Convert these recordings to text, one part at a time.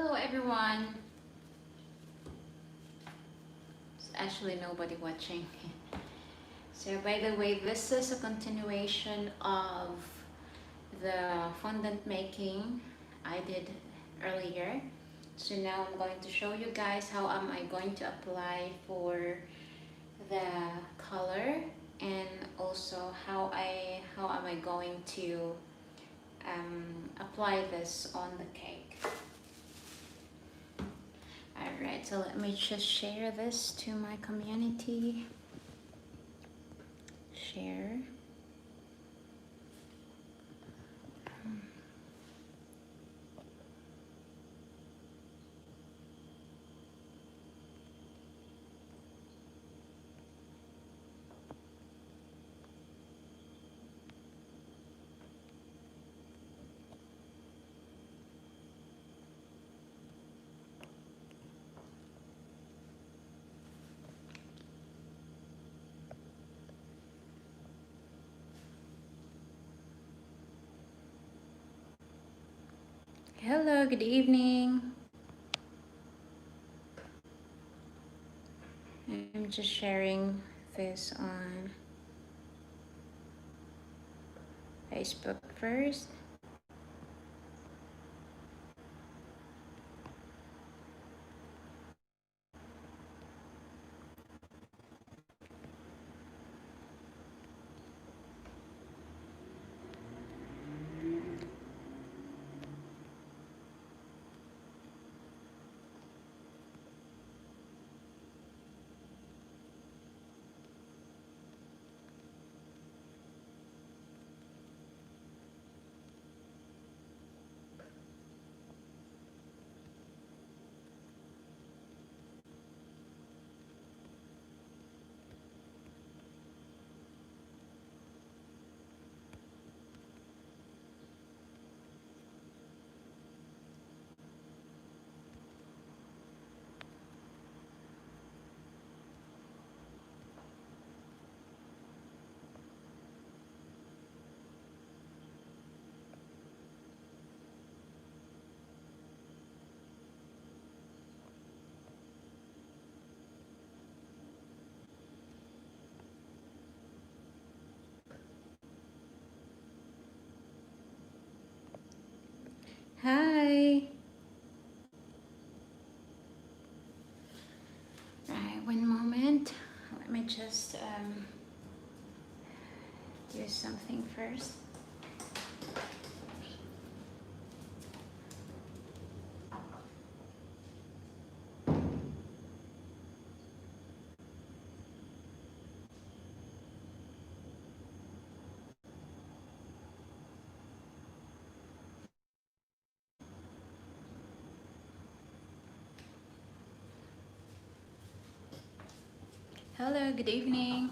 Hello everyone. There's actually nobody watching. So by the way, this is a continuation of the fondant making I did earlier. So now I'm going to show you guys how am I going to apply for the color, and also how am I going to apply this on the cake. Alright, so let me just share this to my community. Share. Hello, good evening. I'm just sharing this on Facebook first. Hi. Right, one moment. Let me just use something first. Hello, good evening.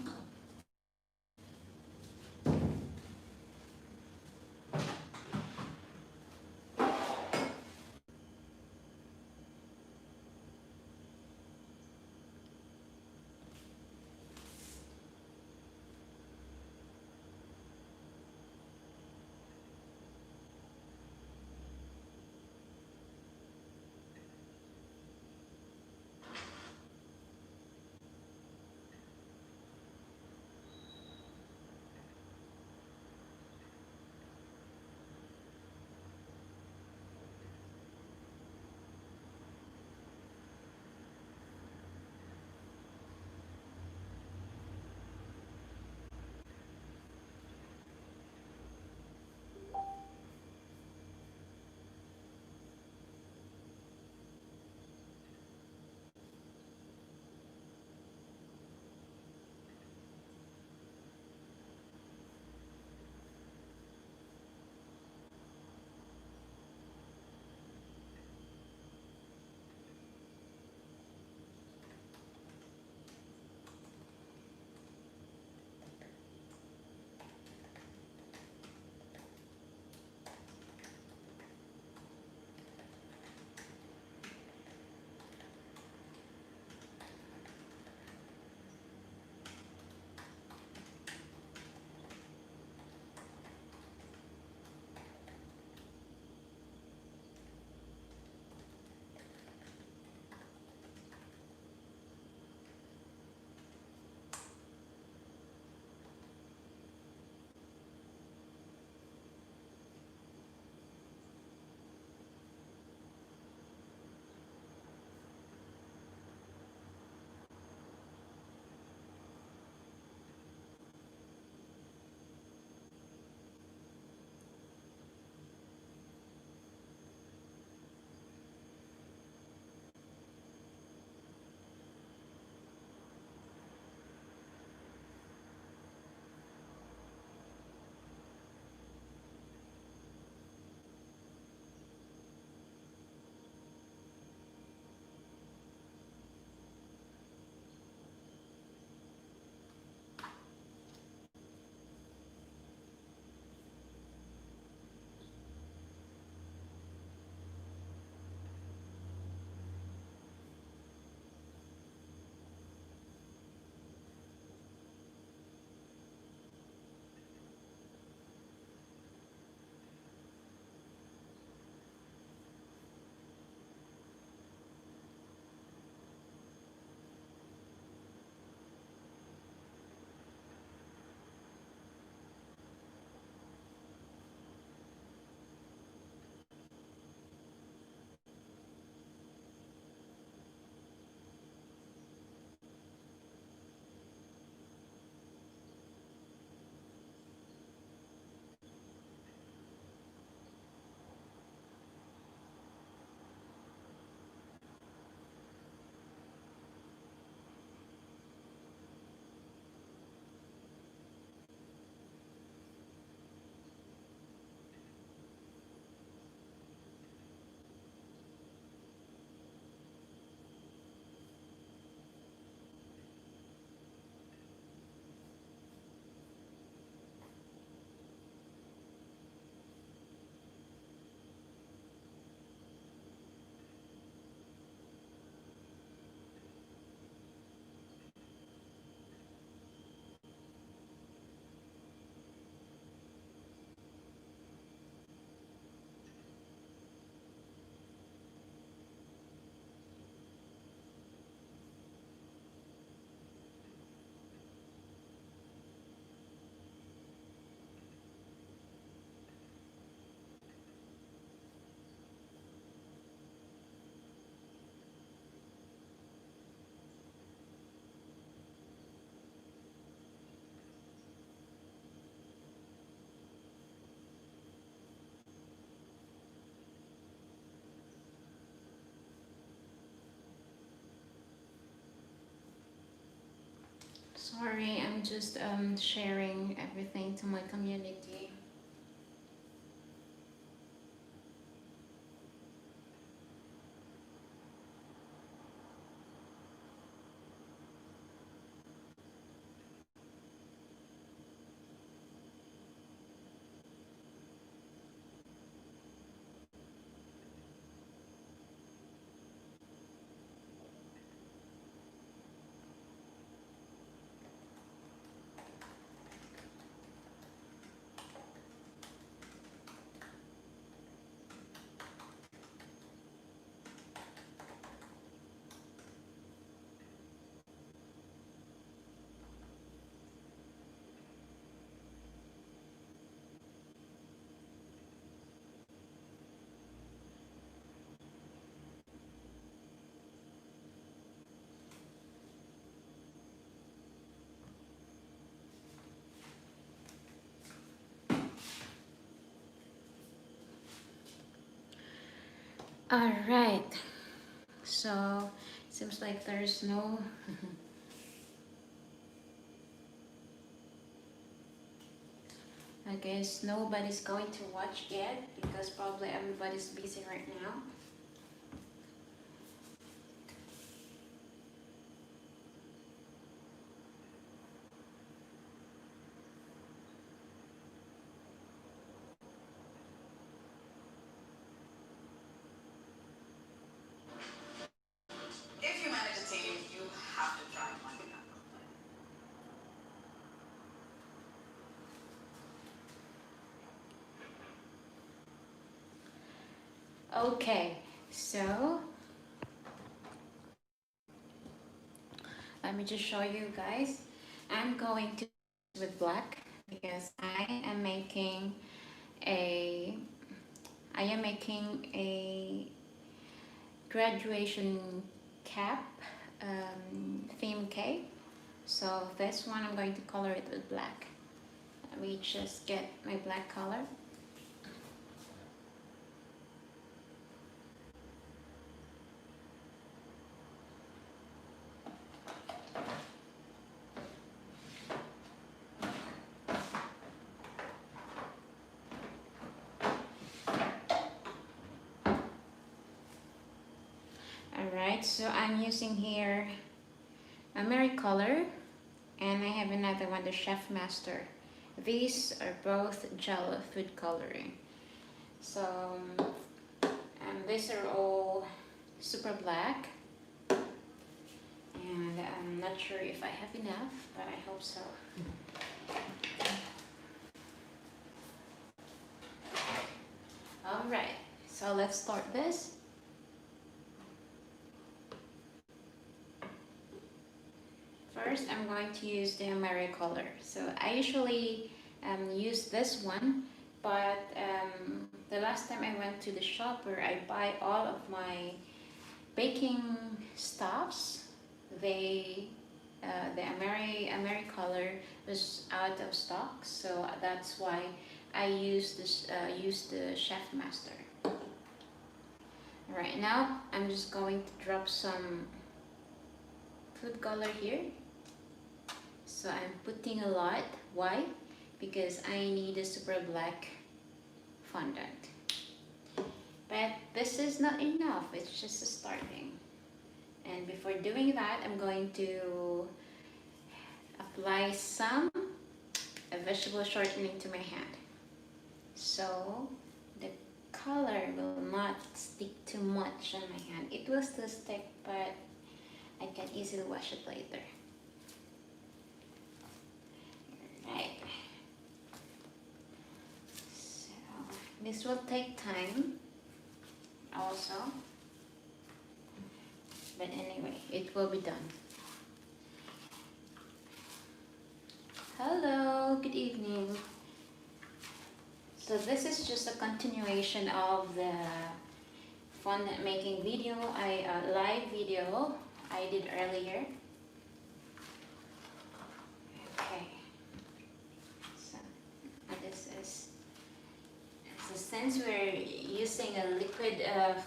I'm just sharing everything to my community. All right, so it seems like there's no I guess nobody's going to watch yet because probably everybody's busy right now. If you manage a team, you have to try finding out. Okay, so let me just show you guys. I'm going to with black because a I am making a graduation cap theme cake. So this one I'm going to color it with black. Let me just get my black color. Alright, so I'm using here a Mary color and I have another one, the Chef Master. These are both gel food coloring. So these are all super black and I'm not sure if I have enough, but I hope so. Alright, so let's start this. First, I'm going to use the Mary color. So I usually use this one, but the last time I went to the shop where I buy all of my baking stuffs, the Ameri color was out of stock, so that's why I use the Chef Master. Alright, now I'm just going to drop some food color here. So I'm putting a lot. Why? Because I need a super black fondant. But this is not enough, it's just a starting. And before doing that, I'm going to apply some vegetable shortening to my hand. So the color will not stick too much on my hand. It will still stick, but I can easily wash it later. Right. So this will take time also. But anyway, it will be done. Hello, good evening. So this is just a continuation of the fondant making video, live video I did earlier. Okay. So this is, so since we're using a liquid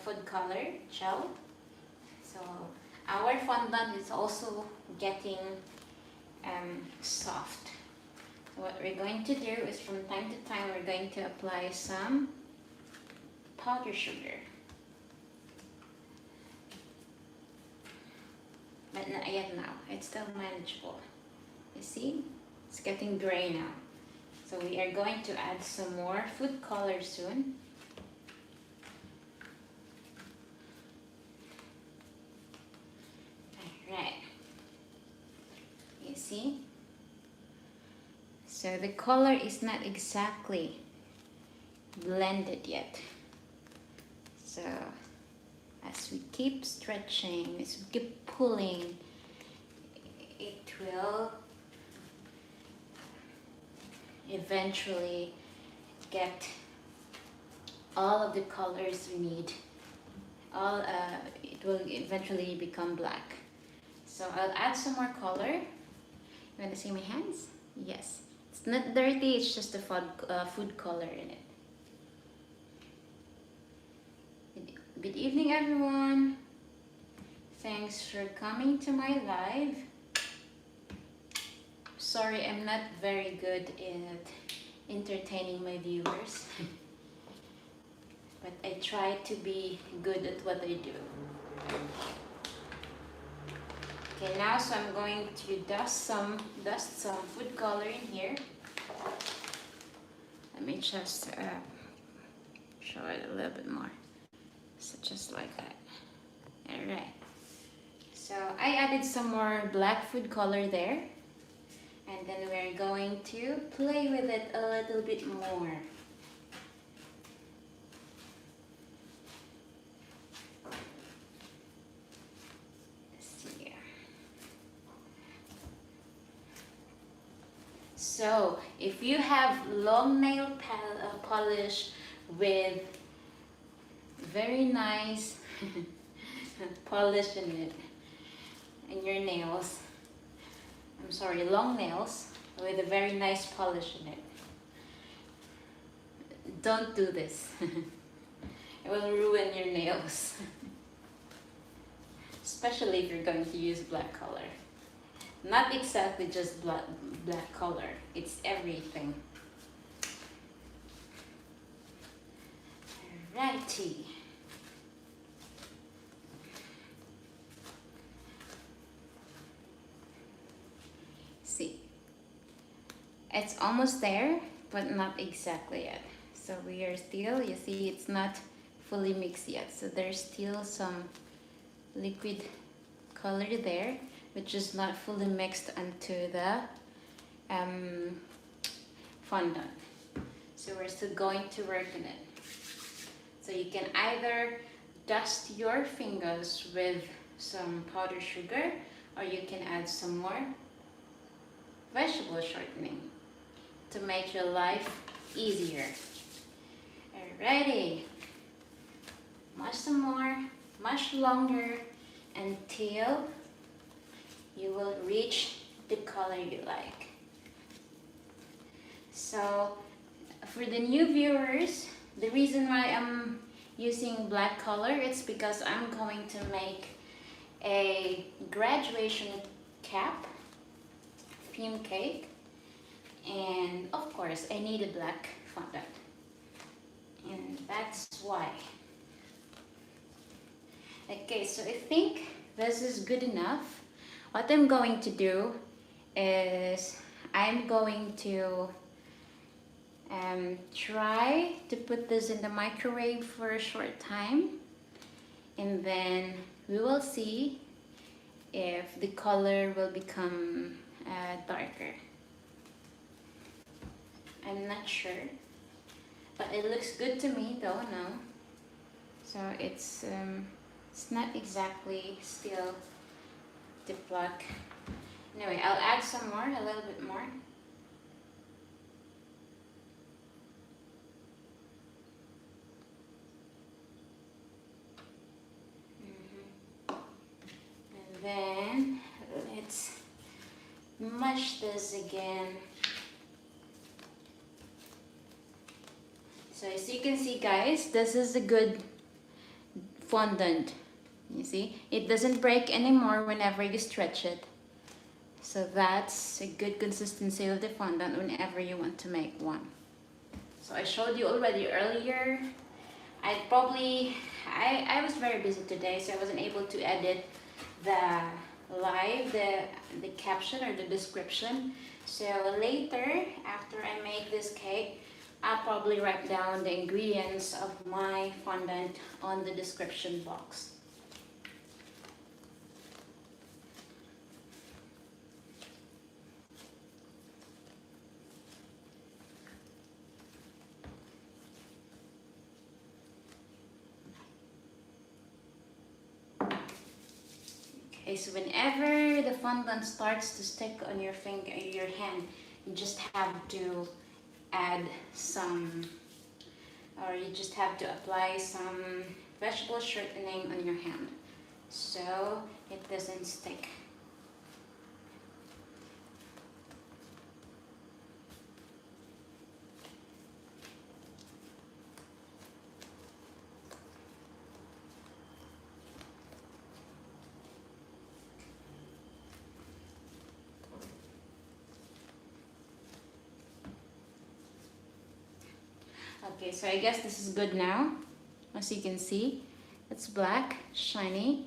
food color gel, so our fondant is also getting soft. So what we're going to do is from time to time we're going to apply some powdered sugar. But not yet now, it's still manageable. You see, it's getting gray now. So we are going to add some more food color soon. Alright, you see? So the color is not exactly blended yet. So as we keep stretching, as we keep pulling, it will eventually get all of the colors we need. It will eventually become black. So I'll add some more color. You want to see my hands? Yes. It's not dirty, it's just the food color in it. Good evening, everyone. Thanks for coming to my live. Sorry, I'm not very good at entertaining my viewers. But I try to be good at what I do. Okay, now so I'm going to dust some food color in here. Let me just show it a little bit more. So just like that. Alright. So I added some more black food color there. And then we're going to play with it a little bit more. So, if you have long nail polish with very nice polish in it, in your nails, I'm sorry, long nails with a very nice polish in it, don't do this. It will ruin your nails. Especially if you're going to use black color. Not exactly just black color, it's everything. Alrighty. See, it's almost there, but not exactly yet. So we are still, you see, it's not fully mixed yet. So there's still some liquid color there, which is not fully mixed onto the fondant. So we're still going to work on it. So you can either dust your fingers with some powdered sugar, or you can add some more vegetable shortening to make your life easier. Alrighty, much some more, much longer until you will reach the color you like. So for the new viewers, the reason why I'm using black color, it's because I'm going to make a graduation cap, theme cake, and of course I need a black fondant, and that's why. Okay, so I think this is good enough. What I'm going to do is I'm going to try to put this in the microwave for a short time, and then we will see if the color will become darker. I'm not sure, but it looks good to me though now. So it's not exactly still the black. Anyway, I'll add some more, a little bit more. And then let's mush this again. So as you can see, guys, this is a good fondant. You see, it doesn't break anymore whenever you stretch it. So that's a good consistency of the fondant whenever you want to make one. So I showed you already earlier. I was very busy today, so I wasn't able to edit the the caption or the description. So later, after I make this cake, I'll probably write down the ingredients of my fondant on the description box. Okay, so whenever the fondant starts to stick on your finger, your hand, you just have to add some, or you just have to apply some vegetable shortening on your hand so it doesn't stick. Okay, so I guess this is good now. As you can see, it's black, shiny,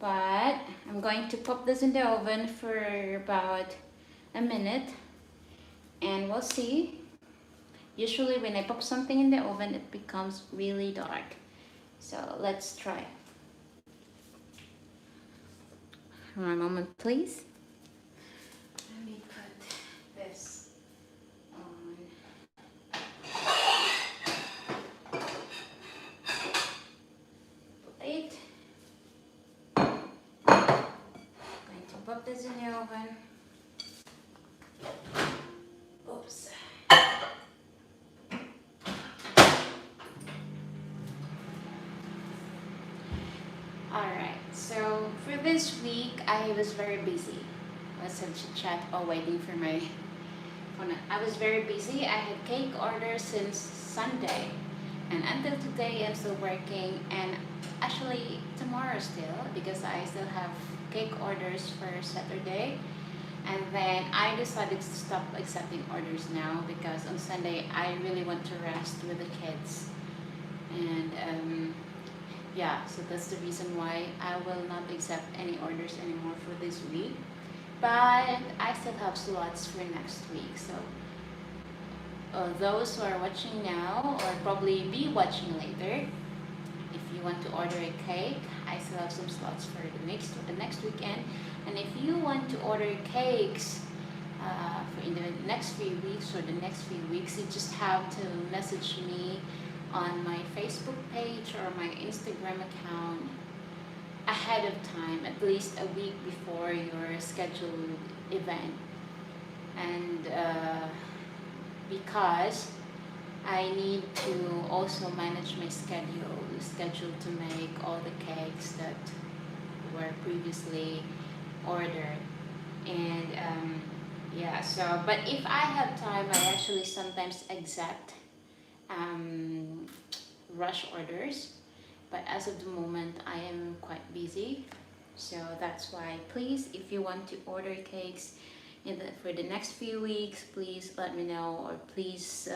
but I'm going to pop this in the oven for about a minute and we'll see. Usually when I pop something in the oven, it becomes really dark. So let's try. One moment, please. Let me put this on. Plate. Going to pop this in the oven. Oops. Alright, so for this week I was very busy. Let's have chit chat while waiting for my phone. I was very busy. I had cake orders since Sunday, and until today I'm still working, and actually tomorrow still, because I still have cake orders for Saturday. And then I decided to stop accepting orders now because on Sunday I really want to rest with the kids. And yeah, so that's the reason why I will not accept any orders anymore for this week. But I still have slots for next week. So those who are watching now or probably be watching later, if you want to order a cake, I still have some slots for the next weekend. And if you want to order cakes for in the next few weeks or the next few weeks, you just have to message me on my Facebook page or my Instagram account ahead of time, at least a week before your scheduled event. And because I need to also manage my schedule to make all the cakes that were previously ordered. And yeah, so but if I have time, I actually sometimes accept rush orders, but as of the moment I am quite busy. So that's why, please, if you want to order cakes for the next few weeks, please let me know, or please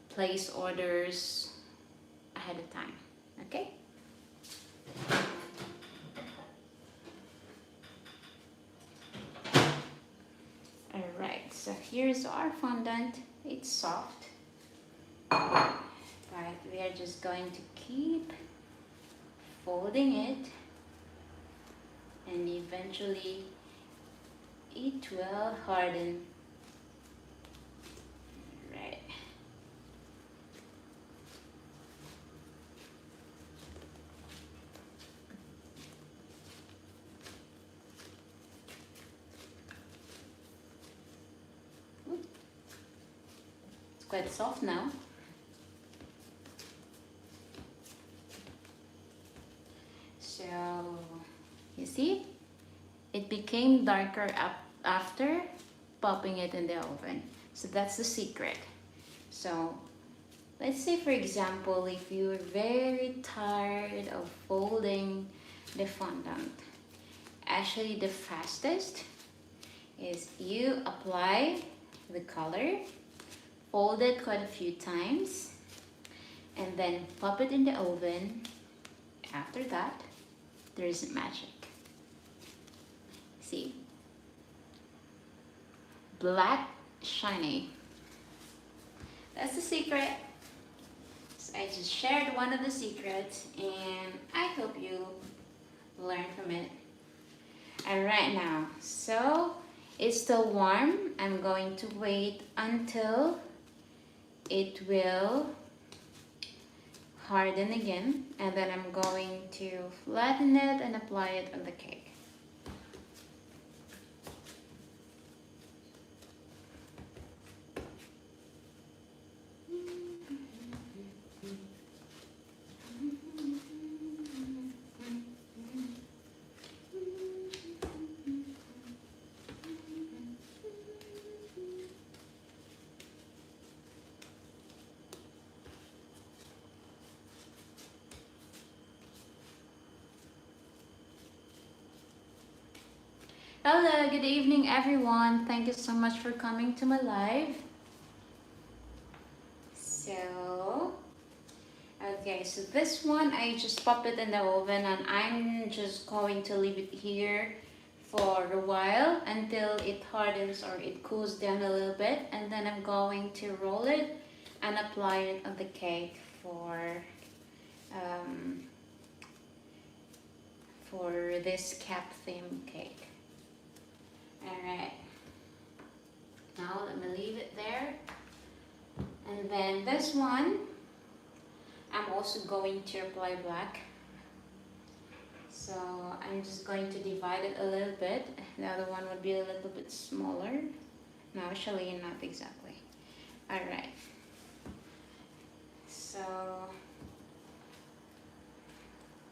place orders ahead of time. Okay. Alright, so here's our fondant. It's soft, but we are just going to keep folding it, and eventually it will harden. Right. It's quite soft now. So you see, it became darker after popping it in the oven. So that's the secret. So let's say, for example, if you're very tired of folding the fondant, Actually, the fastest is you apply the color, fold it quite a few times, and then pop it in the oven. After that, there's magic. See? Black, shiny. That's the secret. So I just shared one of the secrets, and I hope you learn from it. And right now, so it's still warm. I'm going to wait until it will harden again, and then I'm going to flatten it and apply it on the cake. Hello, good evening everyone. Thank you so much for coming to my live. Okay, so this one I just pop it in the oven, and I'm just going to leave it here for a while until it hardens or it cools down a little bit, and then I'm going to roll it and apply it on the cake for this cap theme cake. Alright, now let me leave it there. And then this one, I'm also going to apply black. So I'm just going to divide it a little bit. The other one would be a little bit smaller. No, actually not exactly. Alright. So,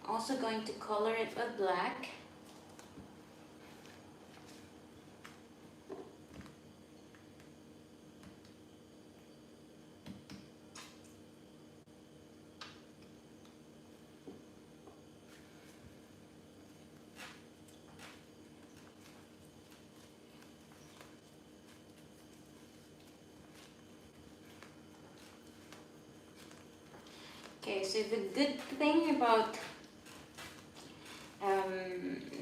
also going to color it with black. Okay, so the good thing about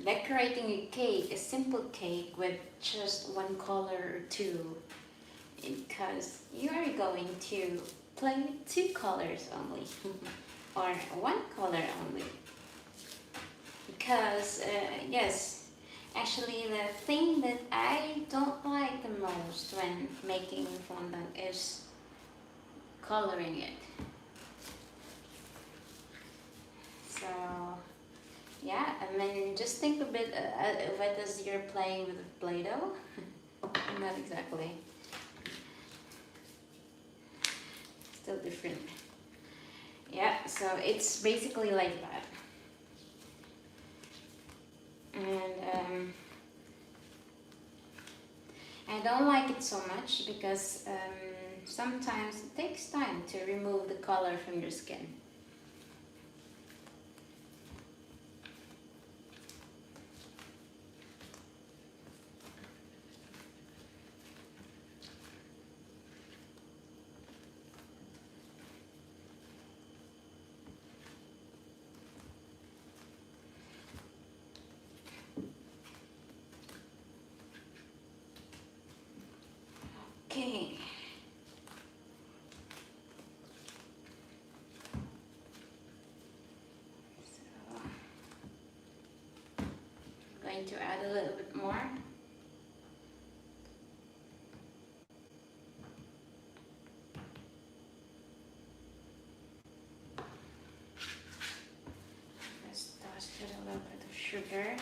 decorating a cake, a simple cake with just one color or two, because you are going to play with two colors only or one color only, because yes, actually the thing that I don't like the most when making fondant is coloring it. So yeah, and then just think of it as you're playing with Play-Doh. Not exactly. Still different. Yeah, so it's basically like that. And I don't like it so much because sometimes it takes time to remove the color from your skin. Okay. So I'm going to add a little bit more. Just toss it a little bit of sugar.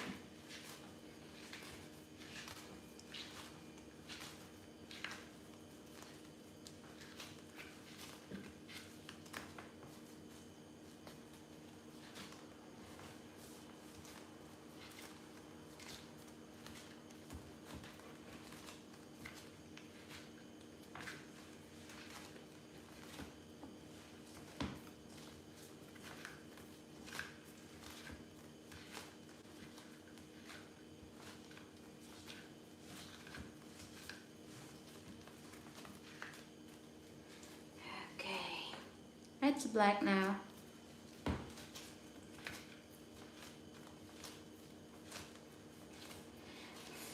it's black now.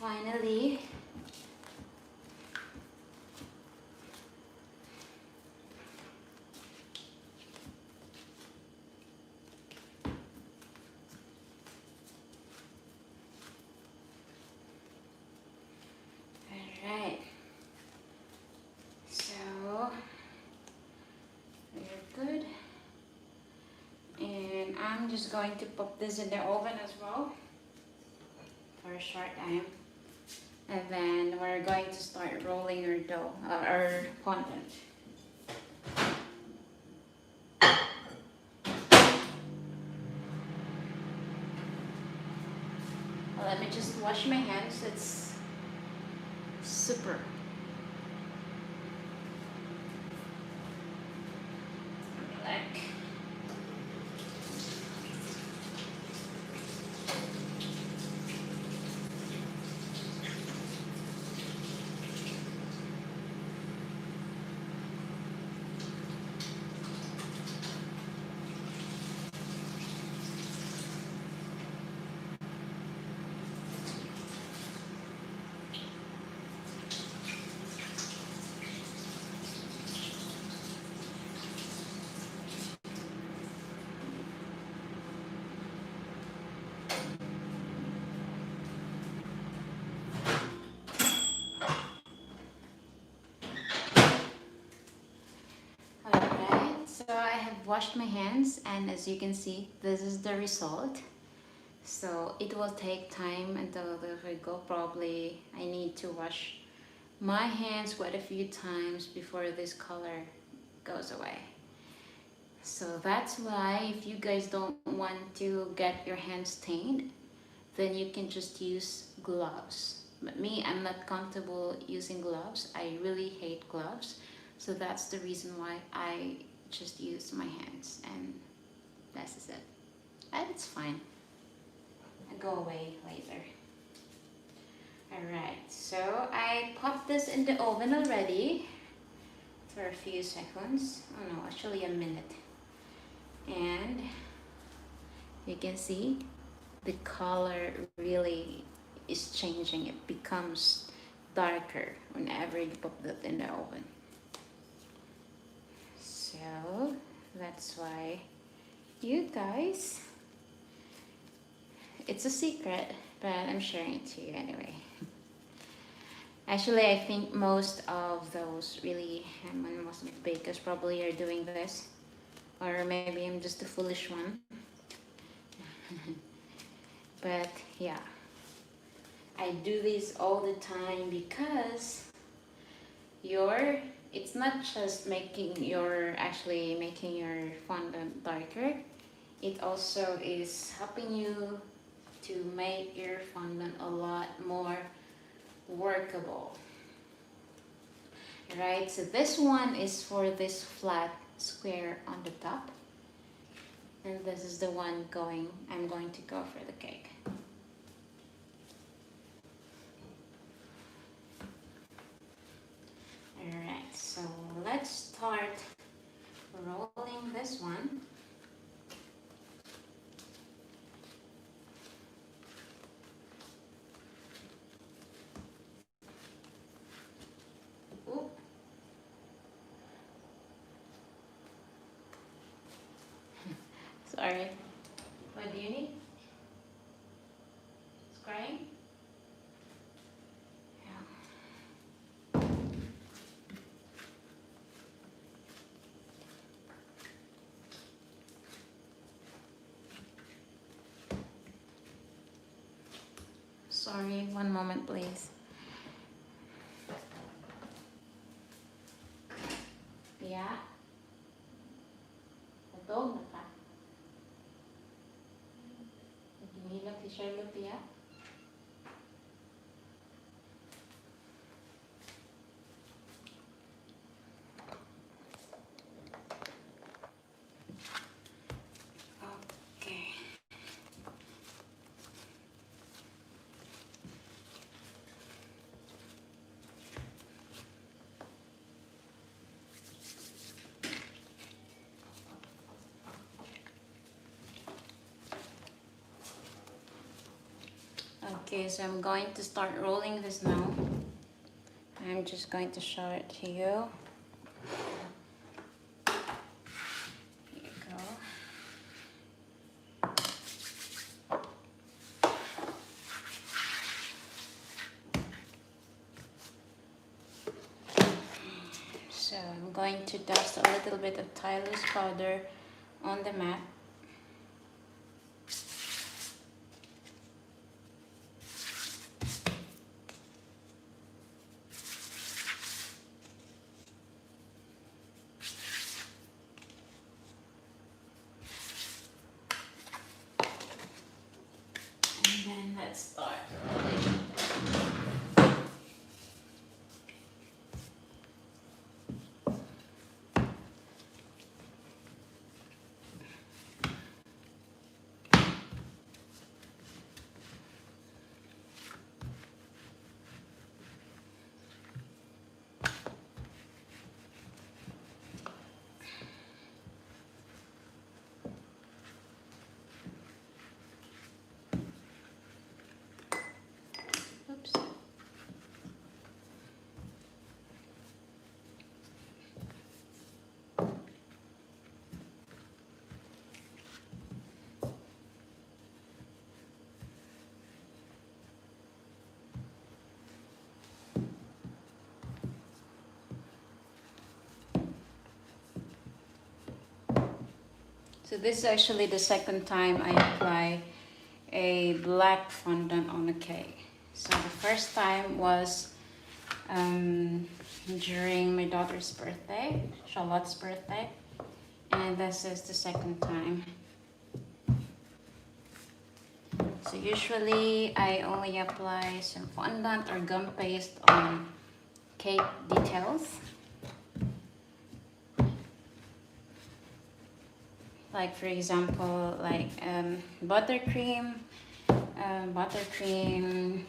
Finally, alright, so we're good, and I'm just going to pop this in the oven as well for a short time, and then we're going to start rolling our dough, our fondant. Let me just wash my hands. It's super. Like. Alright, so I have washed my hands, and as you can see, this is the result. So it will take time until we go. Probably I need to wash my hands quite a few times before this color goes away. So that's why if you guys don't want to get your hands stained, then you can just use gloves. But me, I'm not comfortable using gloves. I really hate gloves. So that's the reason why I just use my hands, and this is it. And it's fine. I'll go away later. Alright, so I popped this in the oven already for a few seconds. Oh no, actually a minute. And you can see the color really is changing. It becomes darker whenever you pop that in the oven. So that's why you guys, it's a secret, but I'm sharing it to you anyway. Actually, I think most of those really most bakers probably are doing this, or maybe I'm just a foolish one. But yeah, I do this all the time because it's not just making your fondant darker. It also is helping you to make your fondant a lot more workable. Right, so this one is for this flat square on the top, and this is the one I'm going to go for the cake. Alright, so let's start rolling this one. Oop. Sorry. What do you need? Scrying? Yeah. Sorry, one moment please. Yeah. Nadog na ka. Naghinilap si Charlotte, yeah? Okay. Okay, so I'm going to start rolling this now. I'm just going to show it to you. Here you go. So I'm going to dust a little bit of Tyler's powder on the mat. And then let's start rolling. Oops. So this is actually the second time I apply a black fondant on a cake. So the first time was during my daughter's birthday, Charlotte's birthday, and this is the second time. So usually I only apply some fondant or gum paste on cake details. Like for example, like buttercream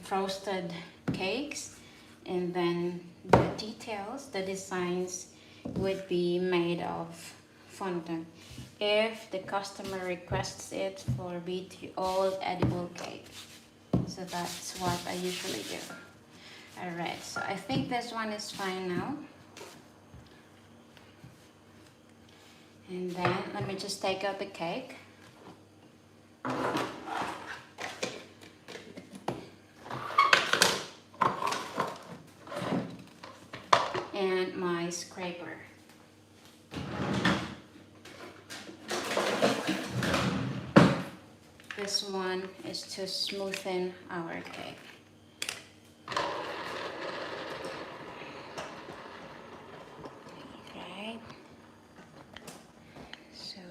frosted cakes, and then the details, the designs would be made of fondant if the customer requests it for all edible cake. So that's what I usually do. Alright, so I think this one is fine now. And then let me just take out the cake. And my scraper. This one is to smoothen our cake. Okay. So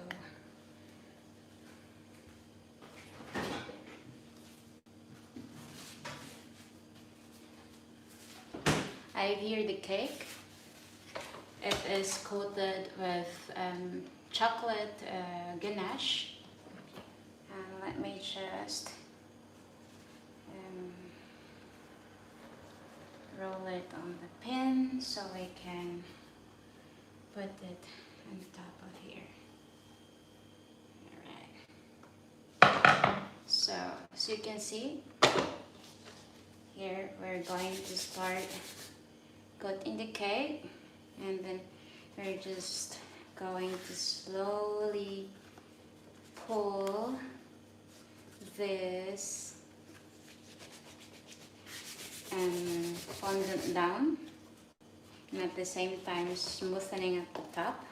I have here the cake. It is coated with chocolate ganache. And let me just roll it on the pin so I can put it on top of here. Alright. So as you can see, here we're going to start cutting the cake, and then we're just going to slowly pull this fondant down, and at the same time smoothening at the top.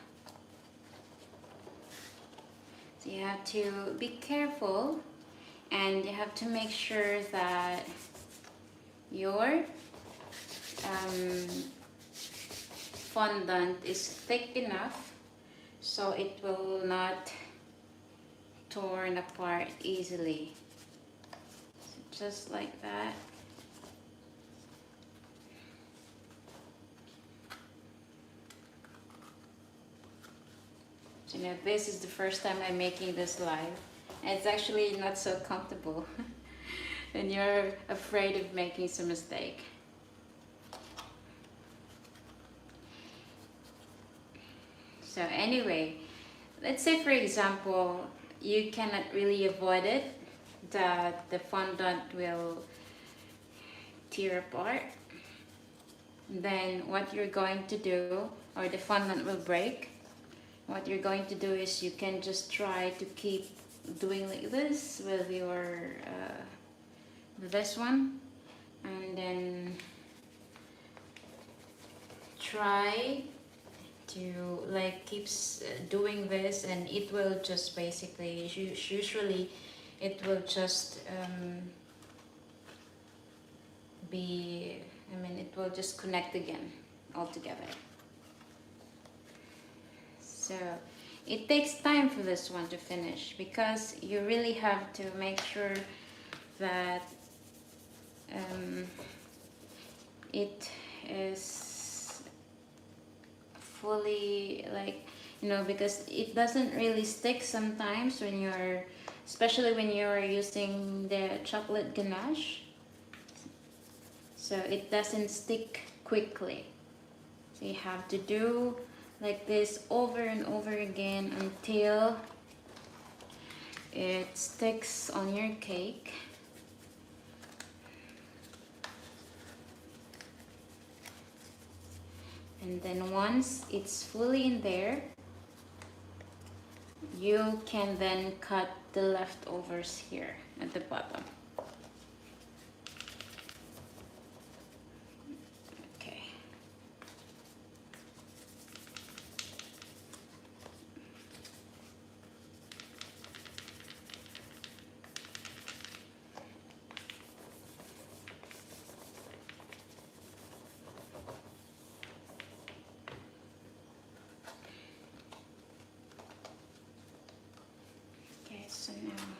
So you have to be careful, and you have to make sure that your fondant is thick enough so it will not torn apart easily. So just like that. So now this is the first time I'm making this live, and it's actually not so comfortable and you're afraid of making some mistake. So anyway, let's say for example, you cannot really avoid it, that the fondant will tear apart. Then what you're going to do, or the fondant will break. What you're going to do is you can just try to keep doing like this with your this one, and then try to like keeps doing this, and it will just basically usually it will just it will just connect again all together. So it takes time for this one to finish, because you really have to make sure that it is fully, like, because it doesn't really stick sometimes when you're, especially when you're using the chocolate ganache. So it doesn't stick quickly. So you have to do like this over and over again until it sticks on your cake. And then once it's fully in there, you can then cut the leftovers here at the bottom. Okay. Okay, so now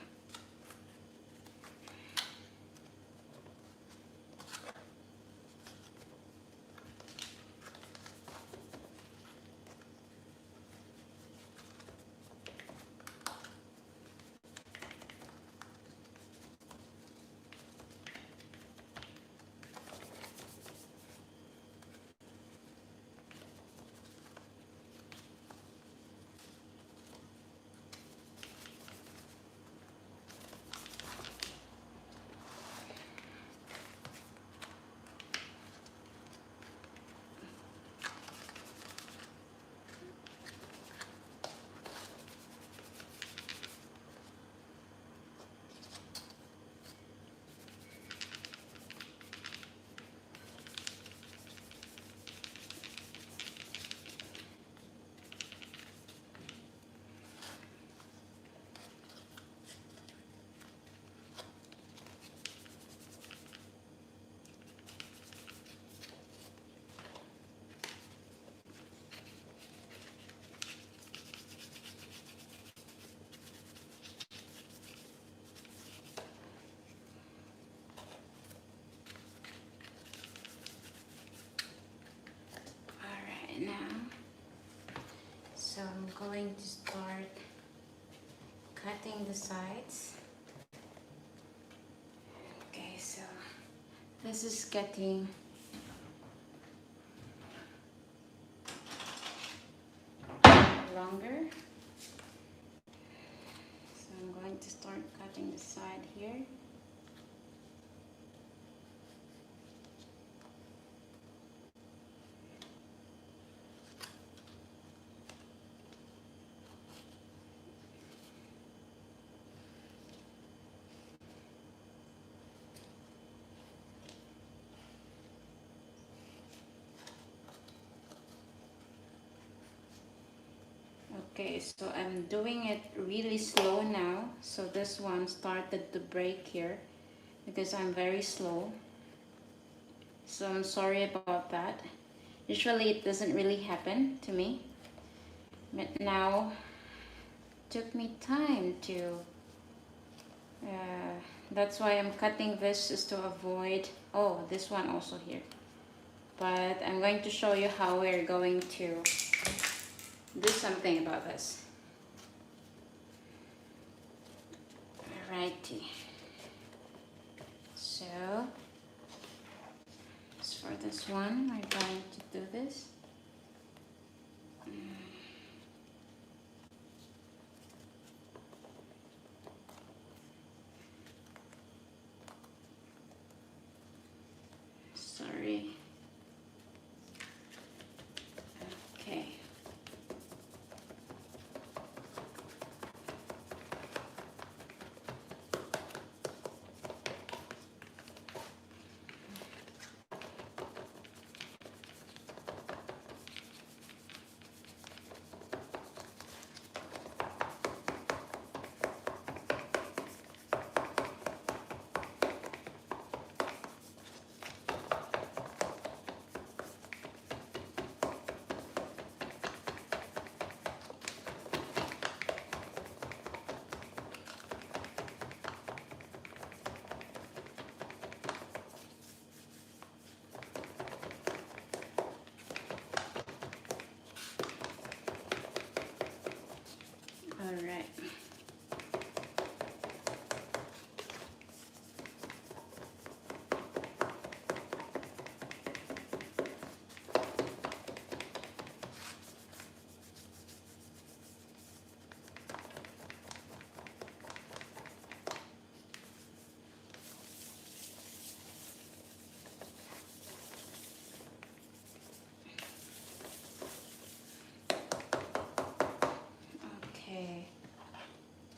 now, so I'm going to start cutting the sides. Okay, so this is getting longer, so I'm going to start cutting the side here. Okay, so I'm doing it really slow now. So this one started to break here because I'm very slow. So I'm sorry about that. Usually it doesn't really happen to me. But now it took me time to... that's why I'm cutting this, is to avoid... Oh, this one also here. But I'm going to show you how we're going to do something about this. Alrighty. So, as for this one, we're going to do this.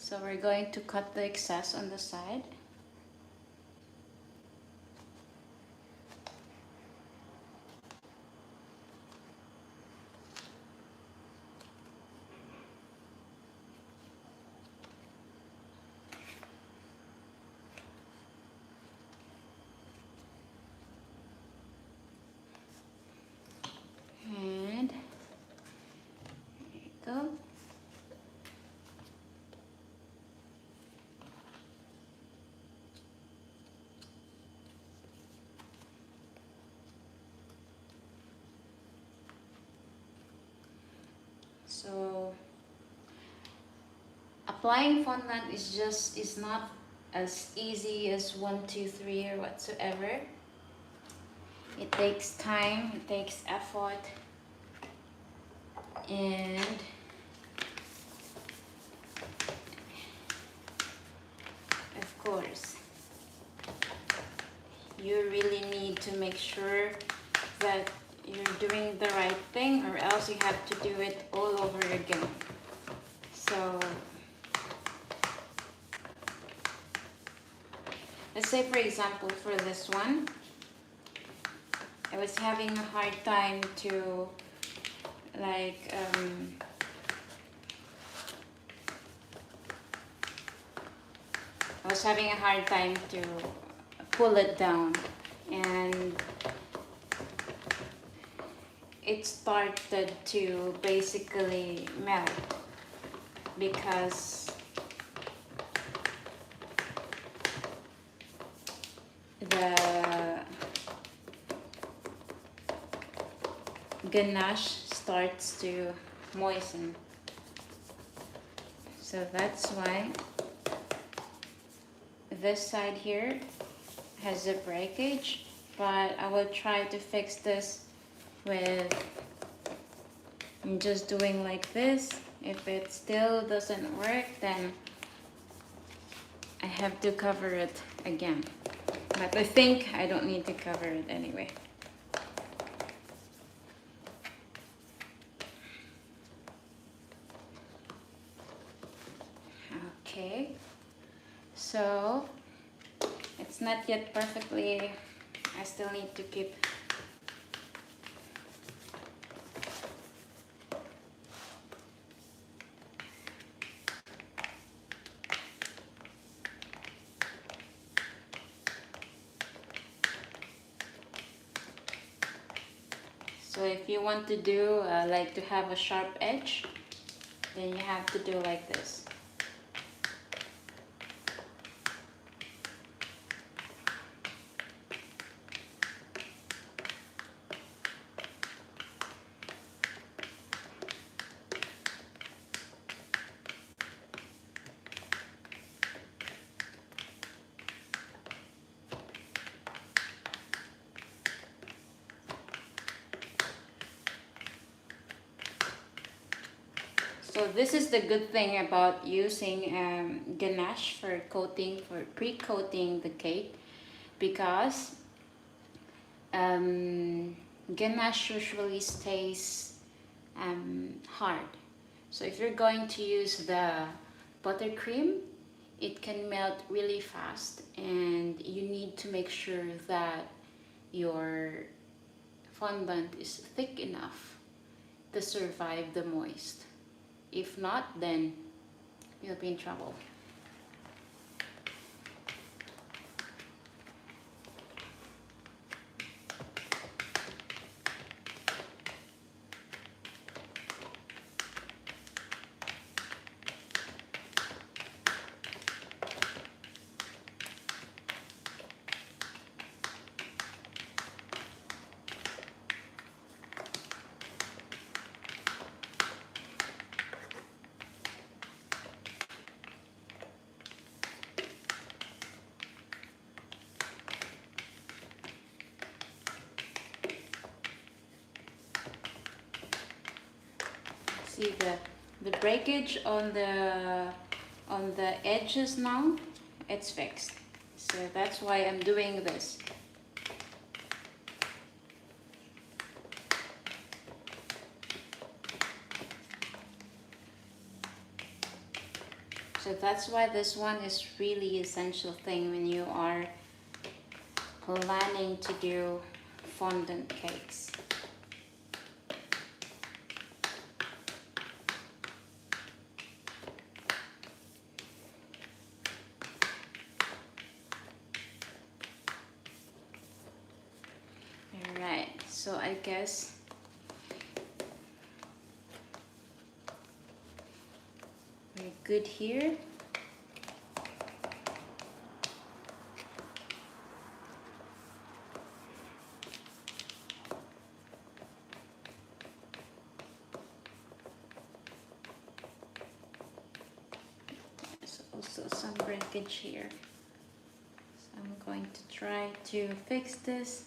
So we're going to cut the excess on the side. And there you go. So applying fondant is not as easy as 1, 2, 3 or whatsoever. It takes time, it takes effort, and of course you really need to make sure that you're doing the right thing, or else you have to do it all over again. So let's say, for example, for this one, I was having a hard time to like I was having a hard time to pull it down, and it started to basically melt because the ganache starts to moisten. So that's why this side here has a breakage, but I will try to fix this with just doing like this. If it still doesn't work, then I have to cover it again. But I think I don't need to cover it anyway. Okay, so it's not yet perfectly, I still need to keep so if you want to do like to have a sharp edge, then you have to do like this. So this is the good thing about using ganache for pre-coating the cake, because ganache usually stays hard. So if you're going to use the buttercream, it can melt really fast, and you need to make sure that your fondant is thick enough to survive the moist. If not, then you'll be in trouble. See the breakage on the edges now, it's fixed. So that's why I'm doing this. So that's why this one is really essential thing when you are planning to do fondant cakes. Alright, so I guess we're good here. There's also some breakage here. So I'm going to try to fix this.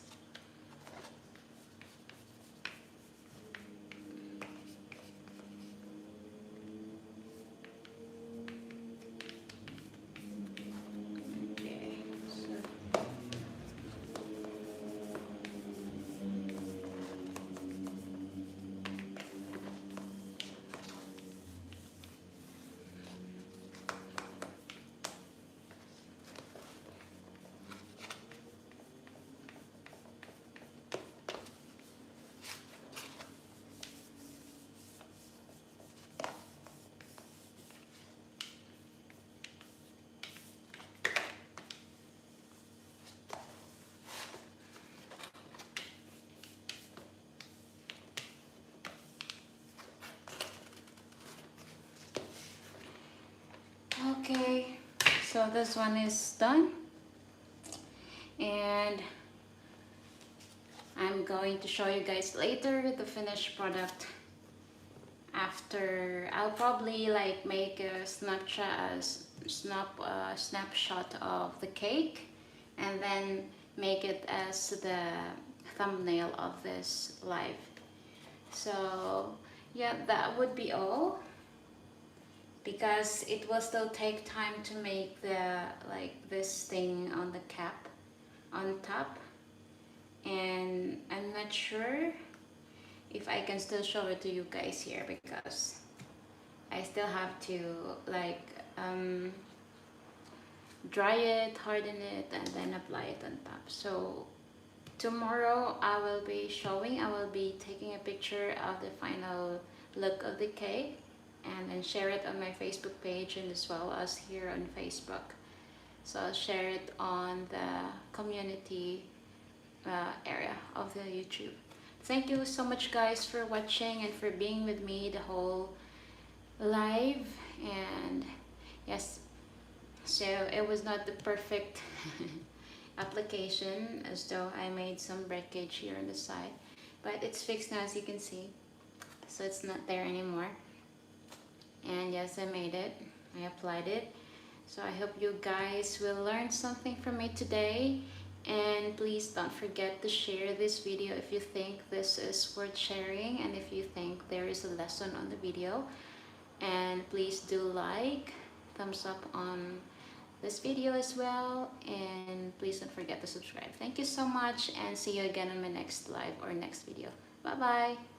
Okay, so this one is done, and I'm going to show you guys later the finished product. After, I'll probably like make a snapshot of the cake and then make it as the thumbnail of this live. So yeah, that would be all, because it will still take time to make the this thing on the cap on top, and I'm not sure if I can still show it to you guys here, because I still have to like dry it, harden it, and then apply it on top. So tomorrow I will be taking a picture of the final look of the cake and then share it on my Facebook page and as well as here on Facebook. So I'll share it on the community area of the YouTube. Thank you so much guys for watching and for being with me the whole live. And yes, so it was not the perfect application, as though I made some breakage here on the side, but it's fixed now, as you can see, so it's not there anymore. And yes, I made it, I applied it. So I hope you guys will learn something from me today, and please don't forget to share this video if you think this is worth sharing and if you think there is a lesson on the video. And please do like, thumbs up on this video as well, and please don't forget to subscribe. Thank you so much, and see you again on my next live or next video. Bye bye.